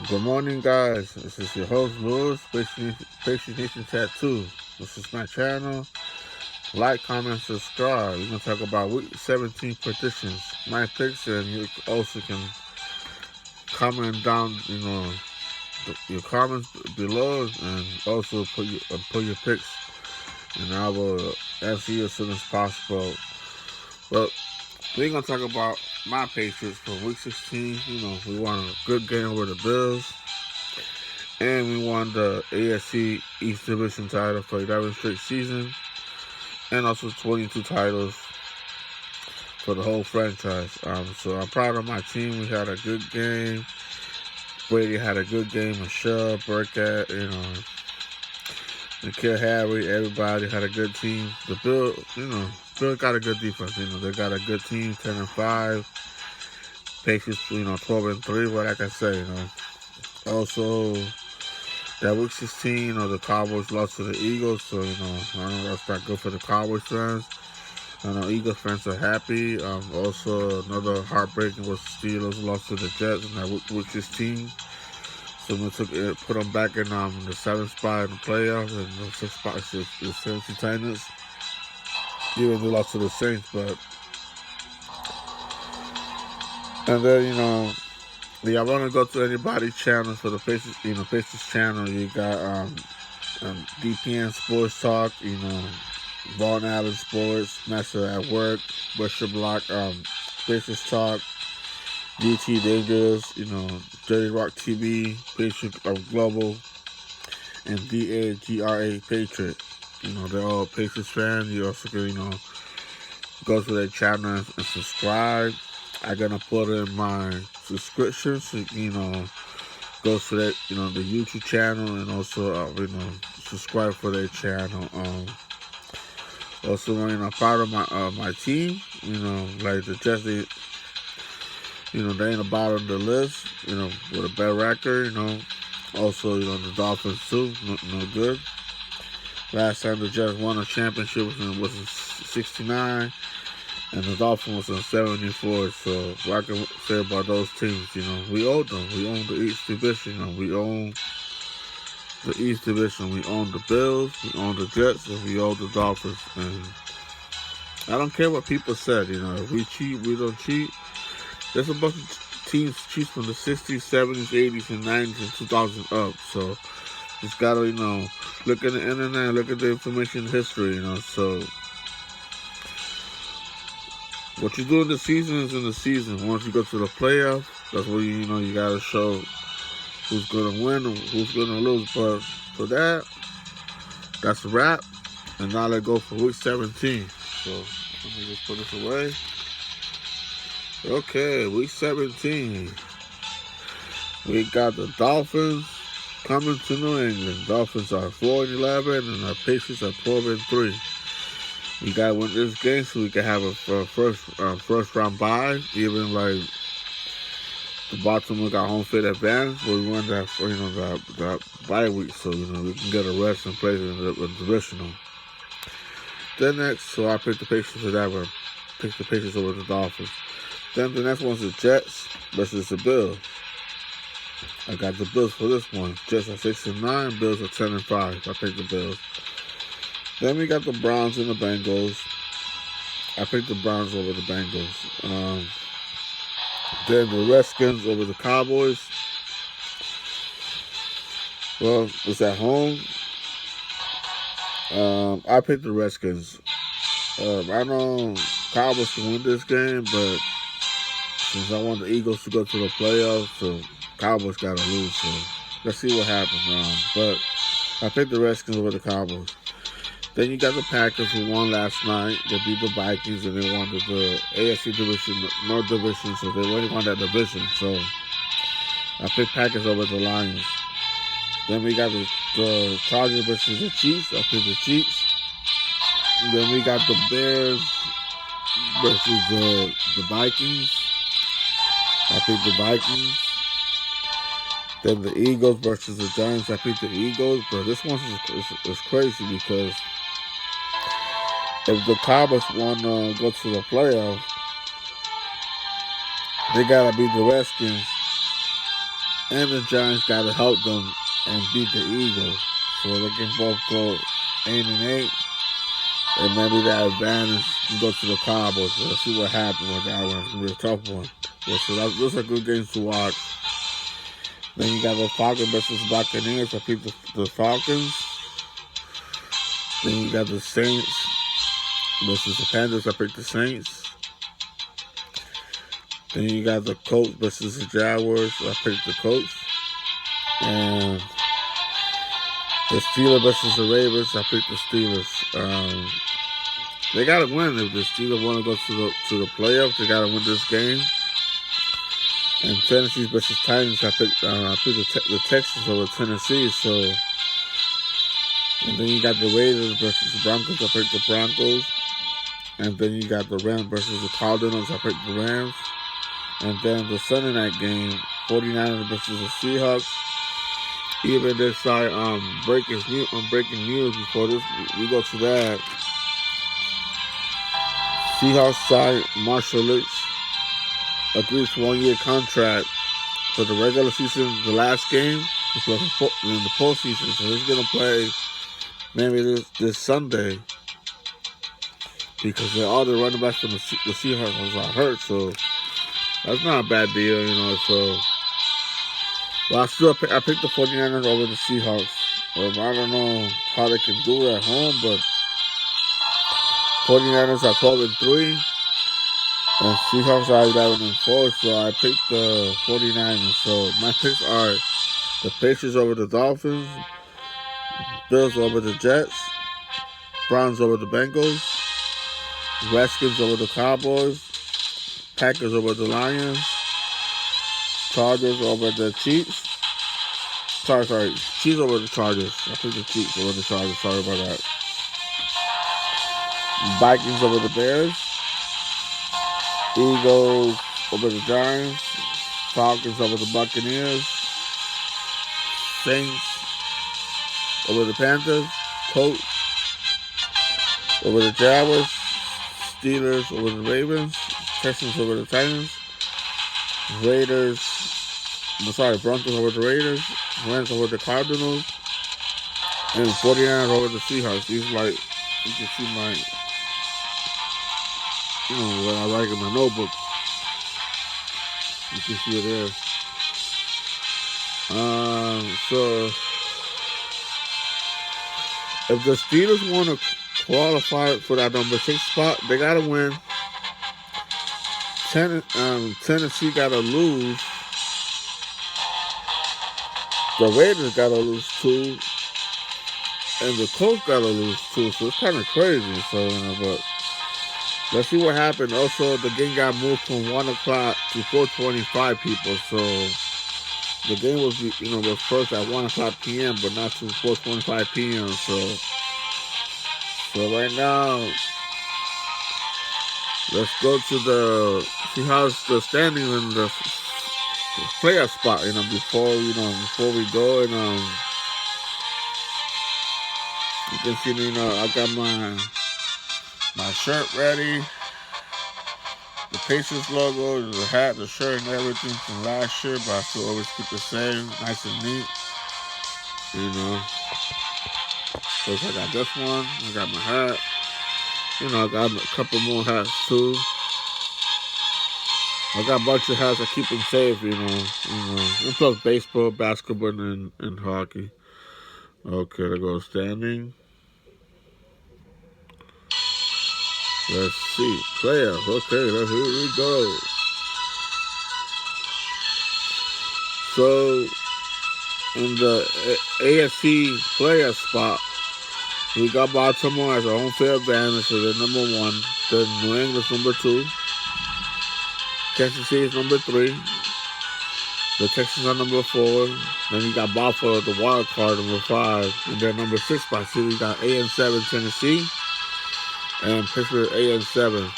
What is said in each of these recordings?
Good morning, guys. This is your host, Louis, PatriotsNation Tattoo. This is my channel. Like, comment, subscribe. We're going to talk about Week 17 predictions, my picks, and you also can comment down, your comments below, and also put your picks, and I will answer you as soon as possible. But we're going to talk about my Patriots for Week 16. We won a good game over the Bills. And we won the AFC East Division title for 11 straight seasons. And also 22 titles for the whole franchise. So I'm proud of my team. We had a good game. Brady had a good game. Michelle, Burkett, Nikhil Harry, everybody had a good team. The Bill got a good defense. They got a good team, 10-5. Patriots, 12-3. What I can say, Also, that Week 16, the Cowboys lost to the Eagles, so, I know that's not good for the Cowboys fans. I know Eagles fans are happy. Also, another heartbreaking was the Steelers lost to the Jets in that Week 16. So we put them back in the 7th spot in the playoffs, and the 6th spot is the Tennessee Titans. Even they lost to the Saints, but... And then, I want to go to anybody's channels for the Patriots channel. You got DPN Sports Talk, Vaughn Allen Sports, Master at Work, Butcher Block, Patriots Talk, GT Dangerous, Dirty Rock TV, Patriots Global, and DAGRA Patriot. They're all Patriots fans. You also can, go to their channel and subscribe. I'm gonna put in my subscription, so go to that, the YouTube channel, and also subscribe for their channel. Also, I'm proud of my team. Like the Jets, they in the bottom of the list. With a bad record. Also, the Dolphins too, no good. Last time the Jets won a championship was in '69. And the Dolphins was in 74, so what I can say about those teams, we own them. We own the East Division, we own the East Division. We own the Bills, we own the Jets, and we own the Dolphins. And I don't care what people said, if we cheat, we don't cheat. There's a bunch of teams cheat from the 60s, 70s, 80s, and 90s, and 2000 up. So just gotta, look at the internet, look at the information history, so... What you do in the season is in the season. Once you go to the playoffs, that's where you gotta show who's gonna win and who's gonna lose. But for that, that's a wrap. And now let's go for Week 17. So let me just put this away. Okay, Week 17. We got the Dolphins coming to New England. Dolphins are 4-11, and the Patriots are 12-3. We got to win this game so we can have a first round bye. Even like the Baltimore got home field advantage, but we won that the bye week, so we can get a rest and play in the divisional. Then next, so I picked the Patriots for that one. Picked the Patriots over the Dolphins. Then the next one's the Jets versus the Bills. I got the Bills for this one. Jets are 6-9, Bills are 10-5. I picked the Bills. Then we got the Browns and the Bengals. I picked the Browns over the Bengals. Then the Redskins over the Cowboys. Well, it's at home. I picked the Redskins. I know Cowboys can win this game, but since I want the Eagles to go to the playoffs, so Cowboys got to lose. So let's see what happens. But I picked the Redskins over the Cowboys. Then you got the Packers, who won last night. They beat the Vikings, and they won the AFC division, North division, so they already won that division. So I picked Packers over the Lions. Then we got the Chargers versus the Chiefs. I picked the Chiefs. And then we got the Bears versus the Vikings. I picked the Vikings. Then the Eagles versus the Giants. I picked the Eagles, but this one is crazy because if the Cowboys want to go to the playoffs, they gotta beat the Redskins and the Giants got to help them and beat the Eagles, so they can both go 8-8, and maybe that advantage can go to the Cowboys. So let's see what happens with that one. It's gonna be a tough one. But so those are good games to watch. Then you got the Falcons versus Buccaneers. I picked the Falcons. Then you got the Saints versus the Panthers. I picked the Saints. Then you got the Colts versus the Jaguars. I picked the Colts. And the Steelers versus the Ravens. I picked the Steelers. They gotta win if the Steelers want to go to the playoffs. They gotta win this game. And Tennessee versus Titans. I picked the Texans over Tennessee. So, and then you got the Raiders versus the Broncos. I picked the Broncos. And then you got the Rams versus the Cardinals. I picked the Rams. And then the Sunday night game, 49ers versus the Seahawks. Even this side, breaking news before this, we go to that. Seahawks side, Marshall Lynch agrees to 1-year contract for the regular season, the last game, in the postseason. So he's gonna play maybe this Sunday because all the running backs from the Seahawks are hurt. So that's not a bad deal, you know. So, but I picked the 49ers over the Seahawks. I don't know how they can do it at home, but 49ers are 12-3, and Seahawks are 11-4. So I picked the 49ers. So my picks are the Patriots over the Dolphins, Bills over the Jets, Browns over the Bengals, Redskins over the Cowboys, Packers over the Lions, Chargers over the Chiefs. Chiefs over the Chargers. I picked the Chiefs over the Chargers. Sorry about that. Vikings over the Bears. Eagles over the Giants. Falcons over the Buccaneers. Saints over the Panthers. Colts over the Jaguars. Steelers over the Ravens. Texans over the Titans. Broncos over the Raiders. Rams over the Cardinals. And 49ers over the Seahawks. These you can see what I like in my notebook. You can see it there. So if the Steelers want to qualify for that number 6 spot, they gotta win. Tennessee gotta lose. The Raiders gotta lose 2. And the Colts gotta lose 2. So it's kind of crazy. So, but let's see what happened. Also, the game got moved from 1 o'clock to 4:25 people. So the game was first at 1 o'clock p.m., but not to 4:25 p.m. So right now, let's go to see how's the standings in the playoff spot. Before we go, and you can see, I got my shirt ready. The Patriots logo, the hat, the shirt, and everything from last year, but I still always keep the same, nice and neat. So I got this one, I got my hat. I got a couple more hats too. I got a bunch of hats, I keep them safe, and plus baseball, basketball, and hockey. Okay, there goes standing. Let's see. Playoffs. Okay, here we go. So, in the AFC playoff spot, we got Baltimore as our home field advantage, so they're number 1. Then New England's number 2. Kansas City is number 3. The Texans are number 4. Then you got Buffalo, the wild card, number 5. And they're number 6 spot. So you got 8-7 Tennessee. And Pittsburgh 8-7.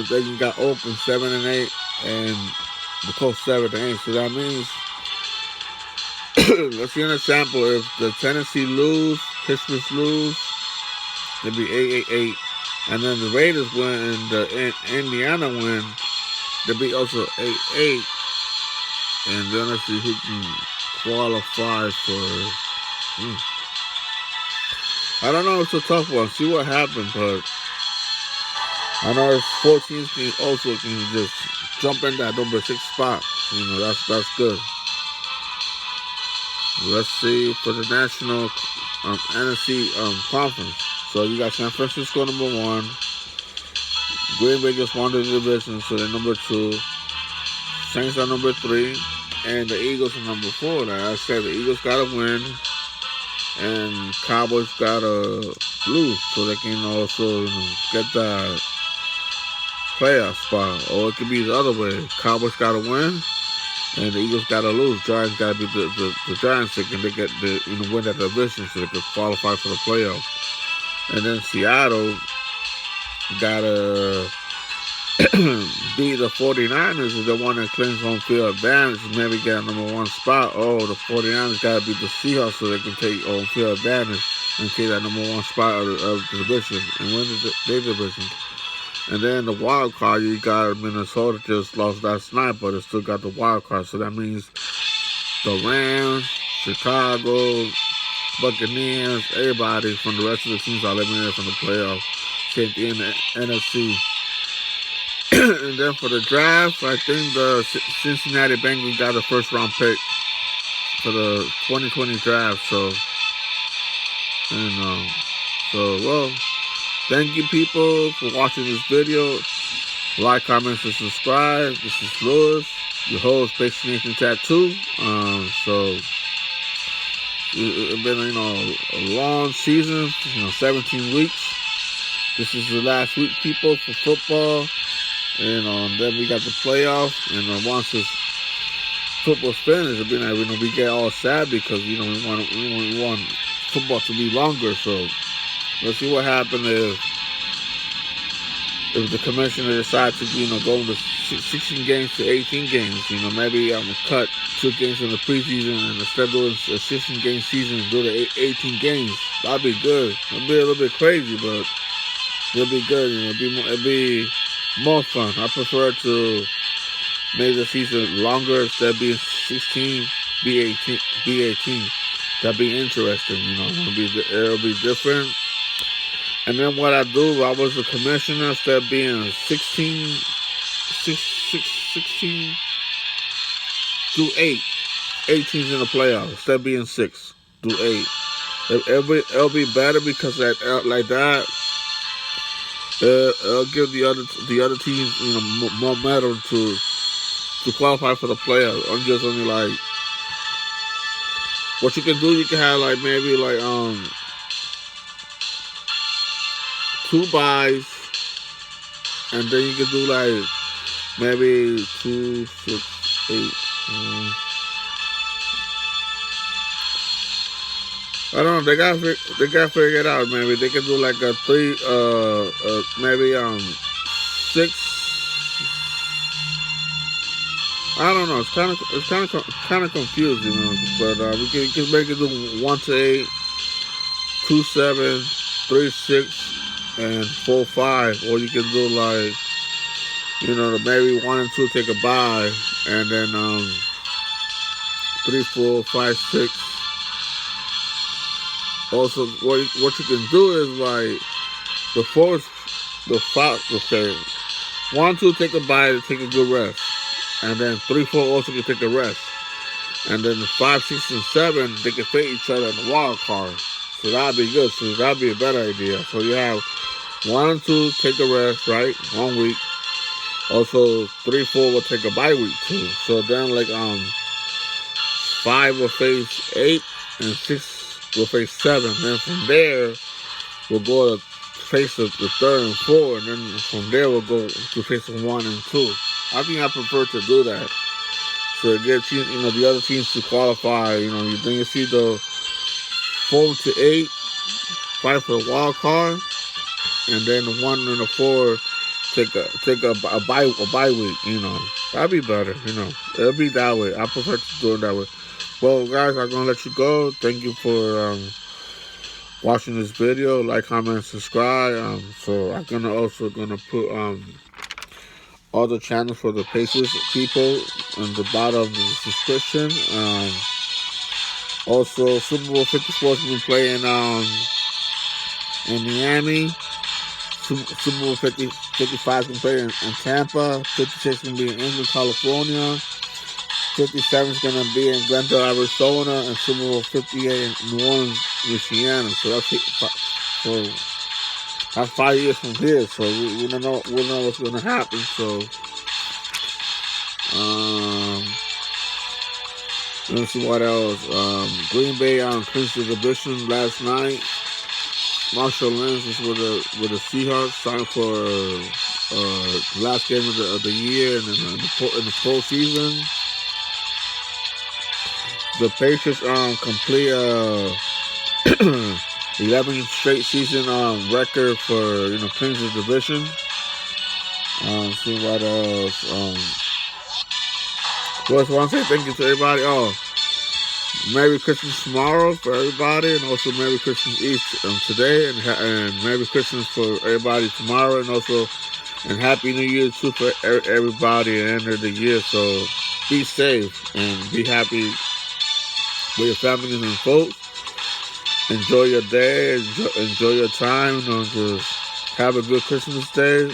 Then you got Oakland 7-8, and the Colts 7-8. So that means, let's see an example. If the Tennessee lose, Pittsburgh lose, it'd be 8-8. And then the Raiders win and the Indiana win, they'd be also 8-8. and then let's see who can qualify for. I don't know. It's a tough one. See what happens, but I know there's 4 teams can also can just jump in that number 6 spot. That's good. Let's see for the national NFC conference. So you got San Francisco number 1. Green Bay just won the division, so they're number 2. Saints are number 3, and the Eagles are number 4. Like I said, the Eagles gotta win, and Cowboys gotta lose, so they can also get that playoff spot. Or it could be the other way: Cowboys gotta win, and the Eagles gotta lose. Giants gotta be the Giants, and they get the win that division, so they could qualify for the playoffs. And then Seattle gotta beat the 49ers is the one that claims home field advantage, maybe get a number 1 spot. Oh, the 49ers gotta beat the Seahawks so they can take home field advantage and take that number 1 spot of the division and win their division. And then the wild card, you got Minnesota just lost last night, but it still got the wild card. So that means the Rams, Chicago, Buccaneers, everybody from the rest of the teams are eliminated from the playoffs. Same thing in the NFC. And then for the draft, I think the Cincinnati Bengals got a first-round pick for the 2020 draft. So, well, thank you people for watching this video. Like, comment, and subscribe. This is Lewis, your host, PatriotsNation Tattoo. So it's been a long season, 17 weeks. This is the last week, people, for football. And then we got the playoffs. And once this football's finished, it'll be like we get all sad because we want football to be longer. So let's see what happens if the commissioner decides to go into 16 games to 18 games. Maybe I'm gonna cut 2 games in the preseason and instead of doing a 16-game season, do the 18 games. That'd be good. It'll be a little bit crazy, but it'll be good. It'll be more fun. I prefer to make the season longer instead of being 16, be 18. That'd be interesting. It'll be different. And then what I do, I was a commissioner, instead of being 16 through 8 teams in the playoffs, instead of being 6 through 8. It'll be better because like that, it'll give the other teams momentum to qualify for the playoffs. Only like what you can do, you can have like maybe like 2 buys, and then you can do like maybe 2, 6, 8. I don't know. They gotta figure it out. Maybe they can do like a 3, maybe 6. I don't know. It's kind of confusing, but we can make it do 1 to 8, 2, 7, 3, 6, and 4, 5. Or you can do like maybe 1 and 2 take a bye, and then 3, 4, 5, 6. Also, what you can do is like the 5, okay, 1, 2 take a bye to take a good rest, and then 3, 4 also can take a rest, and then 5, 6, and 7 they can face each other in the wild card. So that'd be good. So that'd be a better idea. So you have 1 and 2 take a rest, right? 1 week. Also 3, 4 will take a bye week too. So then like 5 will face 8 and 6 will face 7. Then from there we'll go to face the 3rd and 4, and then from there we'll go to face 1 and 2. I think I prefer to do that. So it gets the other teams to qualify. Then you see the 4 to 8 fight for the wild card, and then the 1 and the 4 take a bye week. That'd be better. It'll be that way. I prefer to do it that way. Well, guys, I'm gonna let you go. Thank you for watching this video. Like, comment, subscribe. So I'm also gonna put all the channels for the Patriots people on the bottom of the description. Also, Super Bowl 54 is going to be playing in Miami. Super Bowl 55 is going to play in Tampa. 56 is going to be in England, California. 57 is going to be in Glendale, Arizona. And Super Bowl 58 in New Orleans, Louisiana. So that's 5 years from here. So we don't know what's going to happen. So let's see what else. Green Bay clinched the division last night. Marshall Lynch is with the Seahawks, signed for the last game of the year and in the postseason. The Patriots complete 11 straight season record for clinching the division. See what else. First, I want to say thank you to everybody. Merry Christmas tomorrow for everybody, and also Merry Christmas Eve today, and Merry Christmas for everybody tomorrow, and also and Happy New Year too for everybody at the end of the year. So be safe and be happy with your families and folks. Enjoy your day, enjoy your time. Just have a good Christmas day.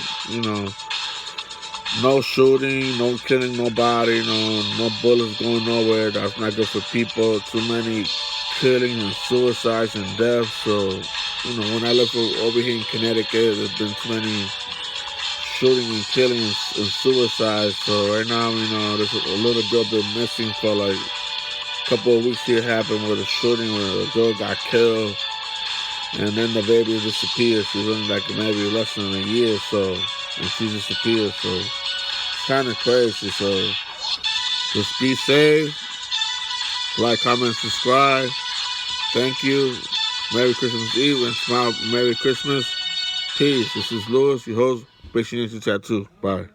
No shooting, no killing nobody, no bullets going nowhere. That's not good for people. Too many killings and suicides and deaths. So, when I live over here in Connecticut, there's been too many shooting and killing and suicides. So right now, there's a little girl been missing for like a couple of weeks here happened with a shooting where a girl got killed. And then the baby disappeared. She was only like maybe less than a year or so. And she disappeared. So it's kind of crazy. So just be safe. Like, comment, subscribe. Thank you. Merry Christmas Eve and smile. Merry Christmas. Peace. This is Louis, your host, PatriotsNation Tattoo. Bye.